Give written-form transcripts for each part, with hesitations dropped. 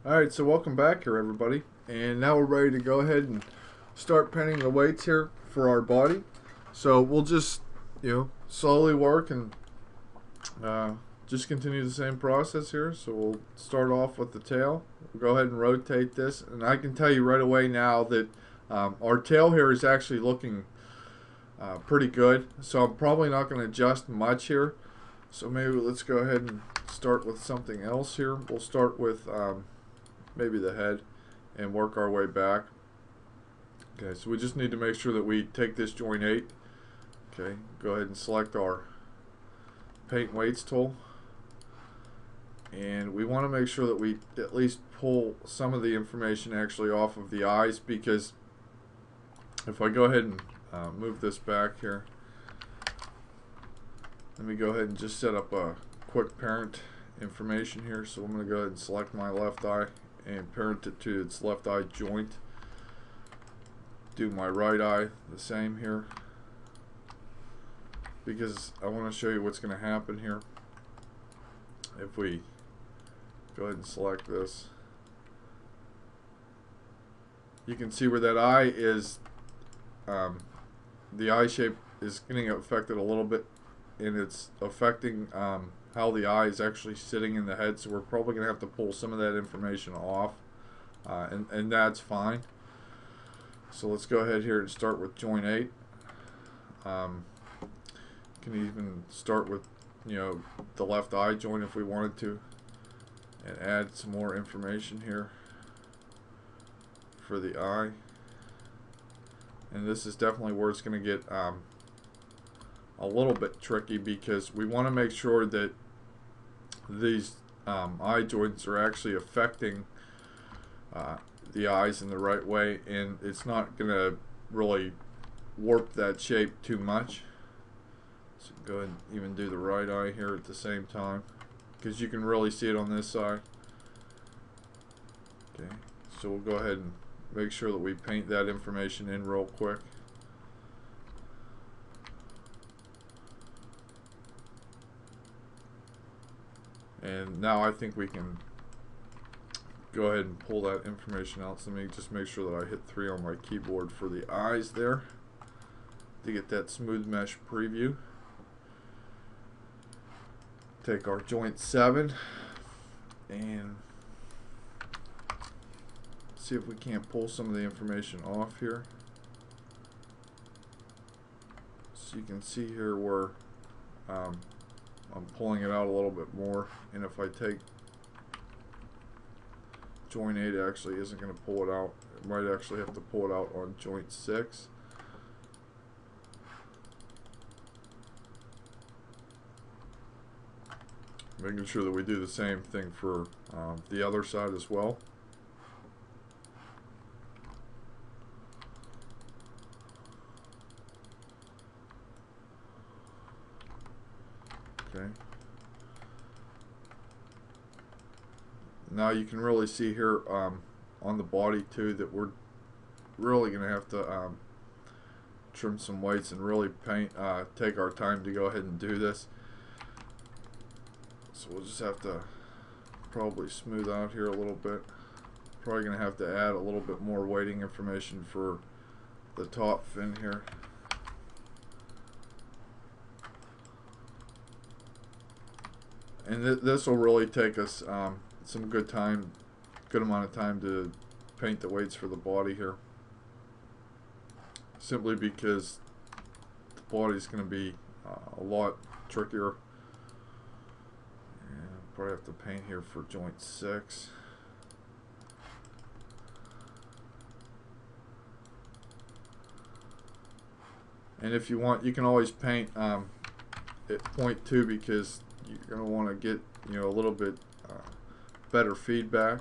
Alright, so welcome back here everybody. And now we're ready to go ahead and start painting the weights here for our body. So we'll just, slowly work and just continue the same process here. So we'll start off with the tail. We'll go ahead and rotate this. And I can tell you right away now that our tail here is actually looking pretty good. So I'm probably not going to adjust much here. So maybe let's go ahead and start with something else here. We'll start with maybe the head and work our way back. Okay, so we just need to make sure that we take this joint 8. Okay, go ahead and select our paint weights tool. And we want to make sure that we at least pull some of the information actually off of the eyes, because if I go ahead and move this back here, let me go ahead and just set up a quick parent information here. So I'm going to go ahead and select my left eye and parent it to its left eye joint. Do my right eye the same here, because I want to show you what's going to happen here. If we go ahead and select this, you can see where that eye is, the eye shape is getting affected a little bit, and it's affecting how the eye is actually sitting in the head. So we're probably going to have to pull some of that information off, and that's fine. So let's go ahead here and start with joint 8. Can even start with the left eye joint if we wanted to, and add some more information here for the eye. And this is definitely where it's going to get a little bit tricky, because we want to make sure that these eye joints are actually affecting the eyes in the right way, and it's not going to really warp that shape too much. So go ahead and even do the right eye here at the same time, because you can really see it on this side. Okay, so we'll go ahead and make sure that we paint that information in real quick. And now I think we can go ahead and pull that information out. So let me just make sure that I hit 3 on my keyboard for the eyes there to get that smooth mesh preview. Take our joint 7 and see if we can't pull some of the information off here. So you can see here where I'm pulling it out a little bit more, and if I take joint 8, actually isn't going to pull it out. It might actually have to pull it out on joint 6. Making sure that we do the same thing for the other side as well. Okay. Now you can really see here on the body too that we're really going to have to trim some weights and really paint, take our time to go ahead and do this. So we'll just have to probably smooth out here a little bit. Probably going to have to add a little bit more weighting information for the top fin here. And this will really take us some good amount of time to paint the weights for the body here. Simply because the body's going to be a lot trickier. And probably have to paint here for joint 6. And if you want, you can always paint at 0.2, because you're going to want to get a little bit better feedback.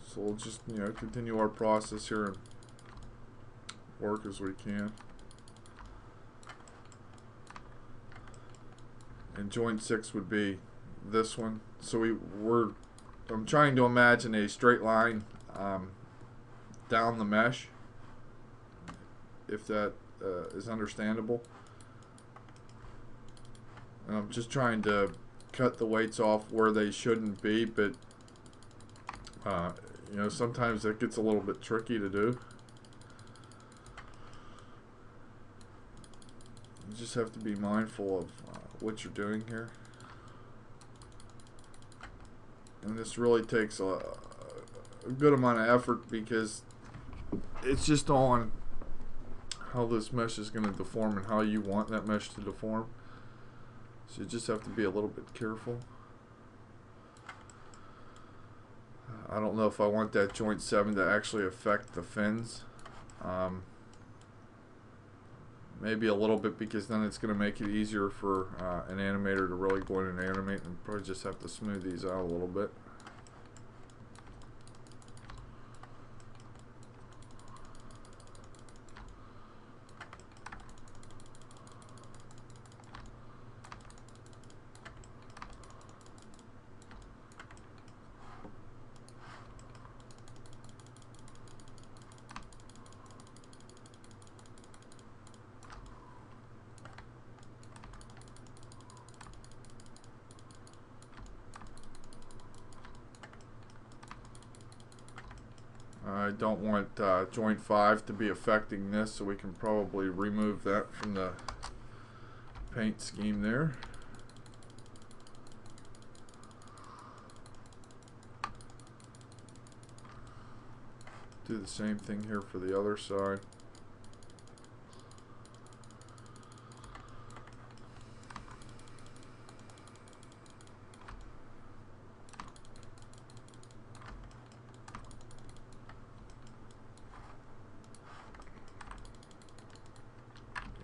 So we'll just, you know, continue our process here and work as we can. And joint 6 would be this one. So I'm trying to imagine a straight line down the mesh, if that is understandable. And I'm just trying to cut the weights off where they shouldn't be, but you know, sometimes that gets a little bit tricky to do. You just have to be mindful of what you're doing here. And this really takes a good amount of effort, because it's just on how this mesh is going to deform and how you want that mesh to deform. So you just have to be a little bit careful. I don't know if I want that joint 7 to actually affect the fins. Maybe a little bit, because then it's going to make it easier for an animator to really go in and animate, and probably just have to smooth these out a little bit. I don't want joint 5 to be affecting this, so we can probably remove that from the paint scheme there. Do the same thing here for the other side.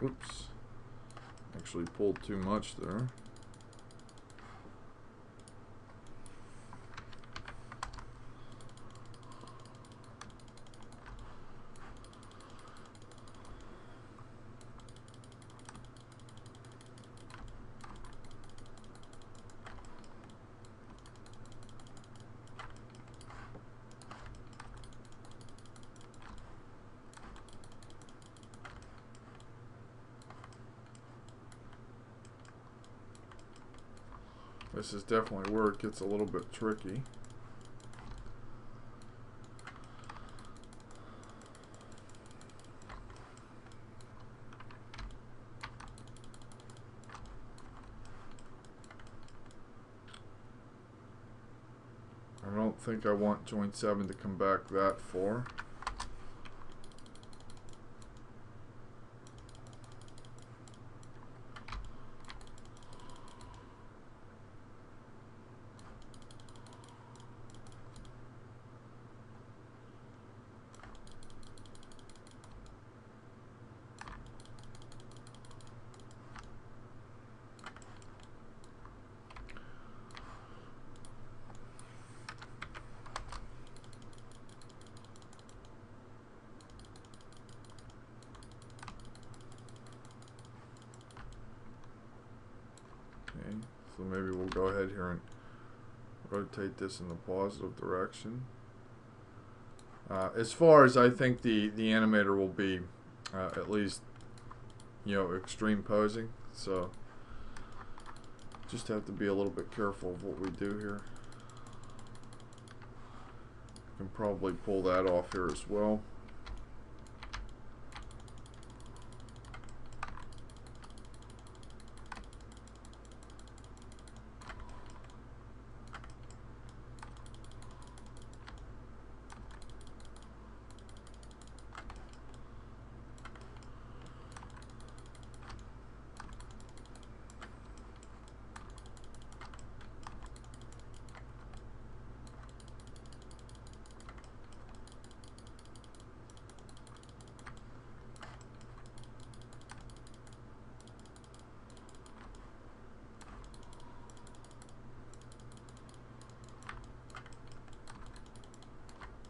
Oops, actually pulled too much there. This is definitely where it gets a little bit tricky. I don't think I want joint 7 to come back that far. So maybe we'll go ahead here and rotate this in the positive direction. As far as I think the animator will be, at least, you know, extreme posing. So just have to be a little bit careful of what we do here. Can probably pull that off here as well.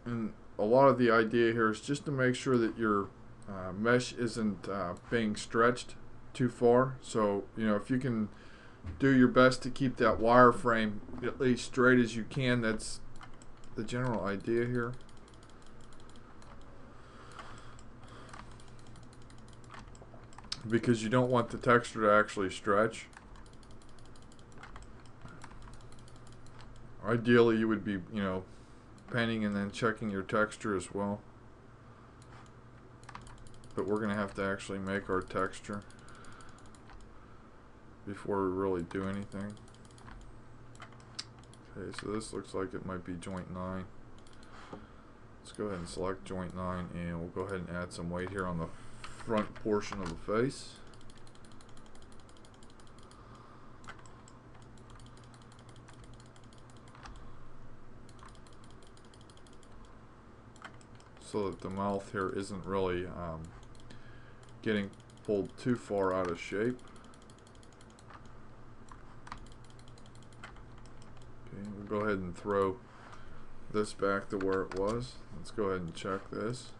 And a lot of the idea here is just to make sure that your mesh isn't being stretched too far. So, you know, if you can do your best to keep that wireframe at least straight as you can, that's the general idea here. Because you don't want the texture to actually stretch. Ideally, you would be, you know, painting and then checking your texture as well. But we're going to have to actually make our texture before we really do anything. Okay, so this looks like it might be joint 9. Let's go ahead and select joint 9, and we'll go ahead and add some weight here on the front portion of the face. So that the mouth here isn't really getting pulled too far out of shape. Okay, we'll go ahead and throw this back to where it was. Let's go ahead and check this.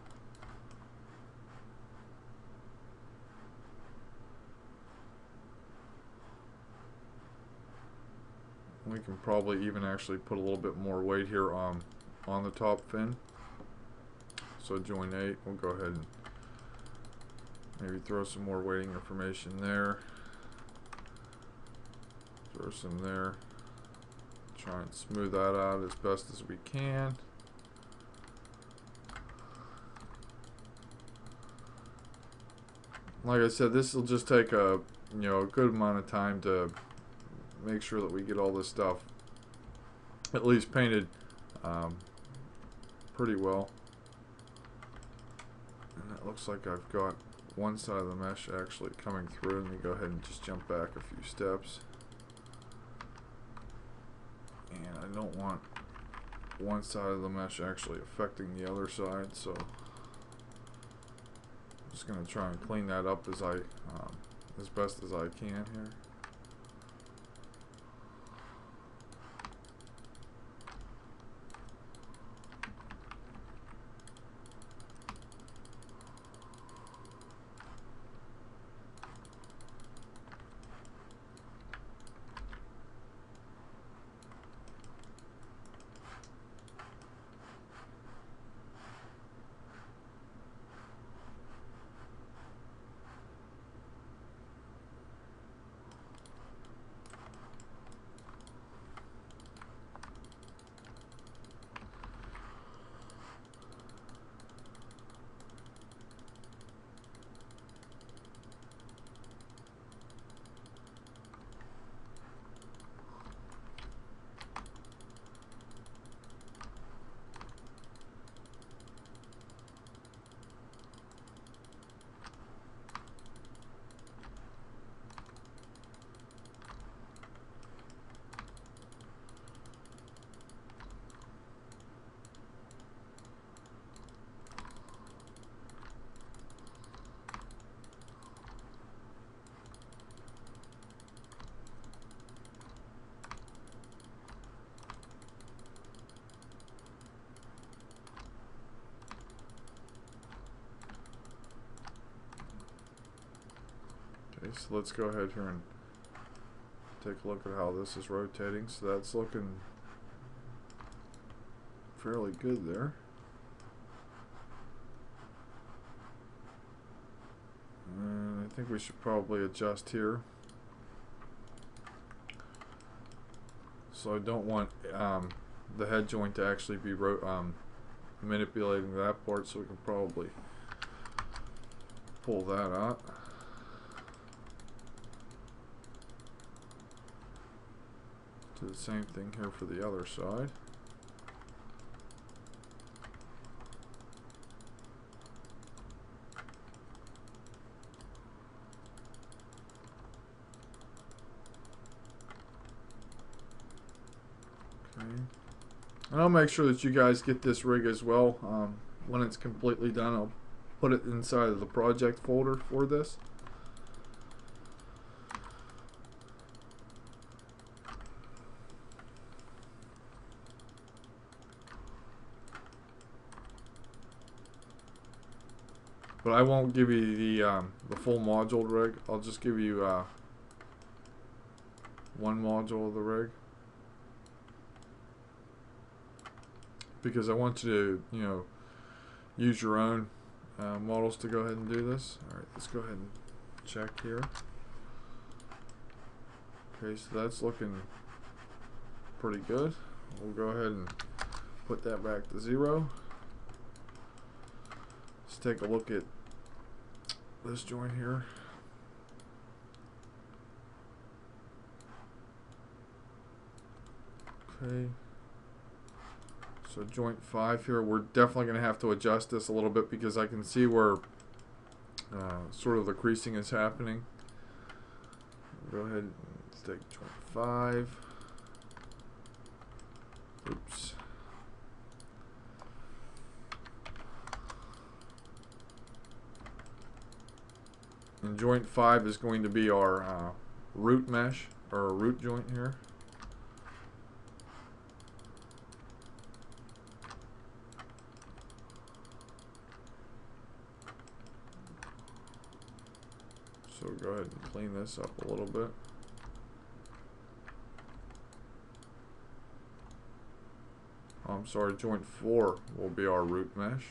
We can probably even actually put a little bit more weight here on the top fin. So joint 8, we'll go ahead and maybe throw some more weighting information there. Throw some there. Try and smooth that out as best as we can. Like I said, this will just take a a good amount of time to make sure that we get all this stuff at least painted pretty well. And it looks like I've got one side of the mesh actually coming through. Let me go ahead and just jump back a few steps. And I don't want one side of the mesh actually affecting the other side, so I'm just going to try and clean that up as best as I can here. Okay, so let's go ahead here and take a look at how this is rotating. So that's looking fairly good there. And I think we should probably adjust here. So I don't want the head joint to actually be manipulating that part, so we can probably pull that out. Do the same thing here for the other side. Okay. And I'll make sure that you guys get this rig as well. When it's completely done, I'll put it inside of the project folder for this. But I won't give you the full module rig. I'll just give you one module of the rig, because I want you to, you know, use your own models to go ahead and do this. Alright, let's go ahead and check here. Okay, so that's looking pretty good. We'll go ahead and put that back to 0. Let's take a look at this joint here. Okay. So joint 5 here, we're definitely going to have to adjust this a little bit because I can see where sort of the creasing is happening. Go ahead and take joint 5. Oops. And joint 5 is going to be our root mesh, or root joint here. So go ahead and clean this up a little bit. I'm sorry, joint 4 will be our root mesh.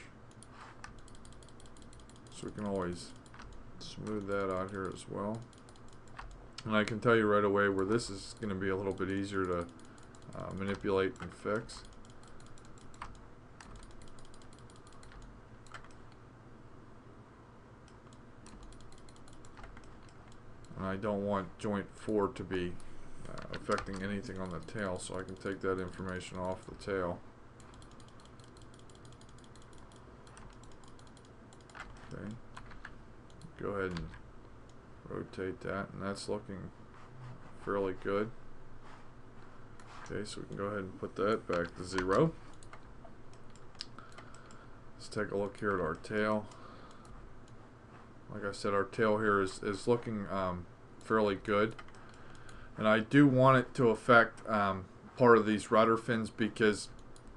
So we can always smooth that out here as well. And I can tell you right away where this is going to be a little bit easier to manipulate and fix. And I don't want joint 4 to be affecting anything on the tail, so I can take that information off the tail. Okay. Go ahead and rotate that, and that's looking fairly good. Okay, so we can go ahead and put that back to 0. Let's take a look here at our tail. Like I said, our tail here is looking fairly good, and I do want it to affect part of these rudder fins, because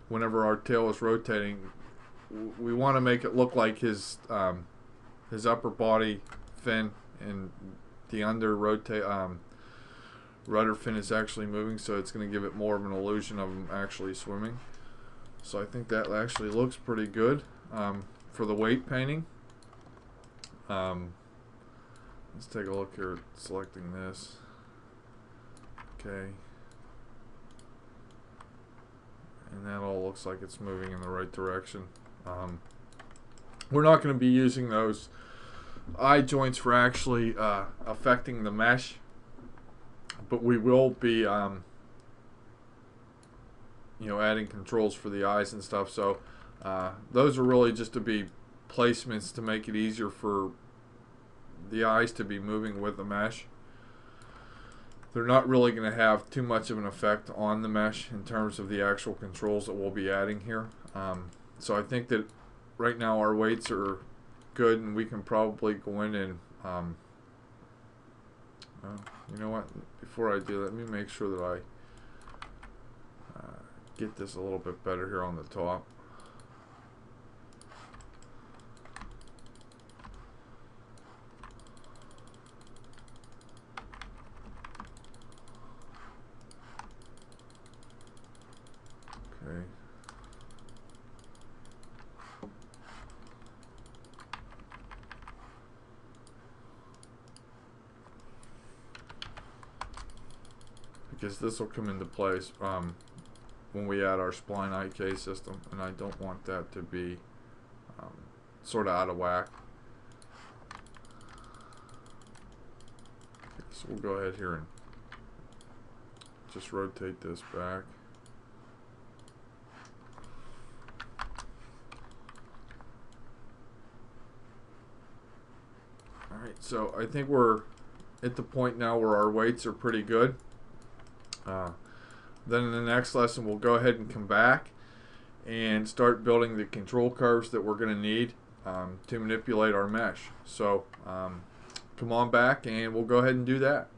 whenever our tail is rotating, we want to make it look like his upper body fin and the under rudder fin is actually moving, so it's going to give it more of an illusion of him actually swimming. So I think that actually looks pretty good for the weight painting. Let's take a look here at selecting this. Okay. And that all looks like it's moving in the right direction. We're not going to be using those eye joints for actually affecting the mesh, but we will be you know, adding controls for the eyes and stuff. So those are really just to be placements to make it easier for the eyes to be moving with the mesh. They're not really going to have too much of an effect on the mesh in terms of the actual controls that we'll be adding here. So I think that right now our weights are good, and we can probably go in and you know what, before I do, let me make sure that I get this a little bit better here on the top. Okay. Because this will come into place when we add our spline IK system, and I don't want that to be sort of out of whack. Okay, so we'll go ahead here and just rotate this back. Alright, so I think we're at the point now where our weights are pretty good. Then in the next lesson we'll go ahead and come back and start building the control curves that we're going to need to manipulate our mesh. So come on back and we'll go ahead and do that.